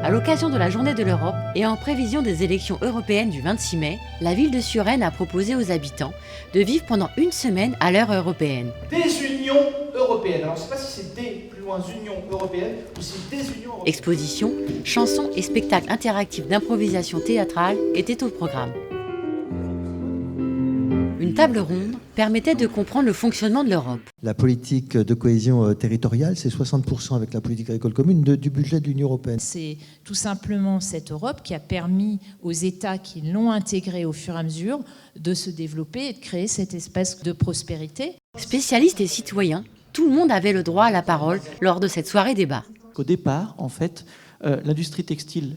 À l'occasion de la Journée de l'Europe et en prévision des élections européennes du 26 mai, la ville de Suresnes a proposé aux habitants de vivre pendant une semaine à l'heure européenne. Des unions européennes. Alors je ne sais pas si c'est des plus loin unions européennes ou si c'est des unions européennes. Expositions, chansons et spectacles interactifs d'improvisation théâtrale étaient au programme. Une table ronde permettait de comprendre le fonctionnement de l'Europe. La politique de cohésion territoriale, c'est 60% avec la politique agricole commune du budget de l'Union européenne. C'est tout simplement cette Europe qui a permis aux États qui l'ont intégrée au fur et à mesure de se développer et de créer cet espace de prospérité. Spécialistes et citoyens, tout le monde avait le droit à la parole lors de cette soirée débat. Au départ, en fait, l'industrie textile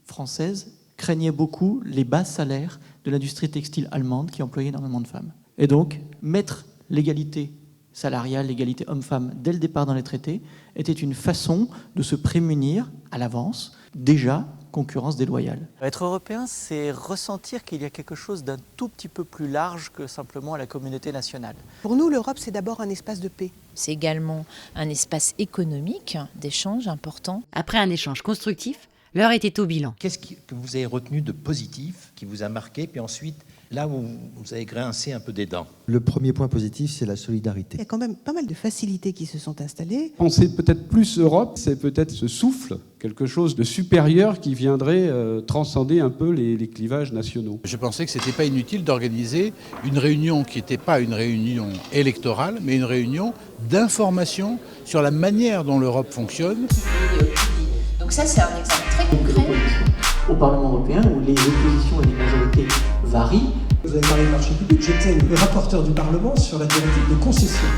française craignait beaucoup les bas salaires de l'industrie textile allemande qui employait énormément de femmes. Et donc, mettre l'égalité salariale, l'égalité homme-femme dès le départ dans les traités était une façon de se prémunir à l'avance, déjà, concurrence déloyale. Être européen, c'est ressentir qu'il y a quelque chose d'un tout petit peu plus large que simplement la communauté nationale. Pour nous, l'Europe, c'est d'abord un espace de paix. C'est également un espace économique d'échange important. Après un échange constructif, l'heure était au bilan. Qu'est-ce que vous avez retenu de positif, qui vous a marqué, puis ensuite, là où vous avez grincé un peu des dents? Le premier point positif, c'est la solidarité. Il y a quand même pas mal de facilités qui se sont installées. Penser peut-être plus Europe, c'est peut-être ce souffle, quelque chose de supérieur qui viendrait transcender un peu les clivages nationaux. Je pensais que ce n'était pas inutile d'organiser une réunion qui n'était pas une réunion électorale, mais une réunion d'information sur la manière dont l'Europe fonctionne. Donc ça, c'est un exemple très concret. Au Parlement européen, où les oppositions et les majorités varient. Vous avez parlé de marché public, j'étais le rapporteur du Parlement sur la directive de concession.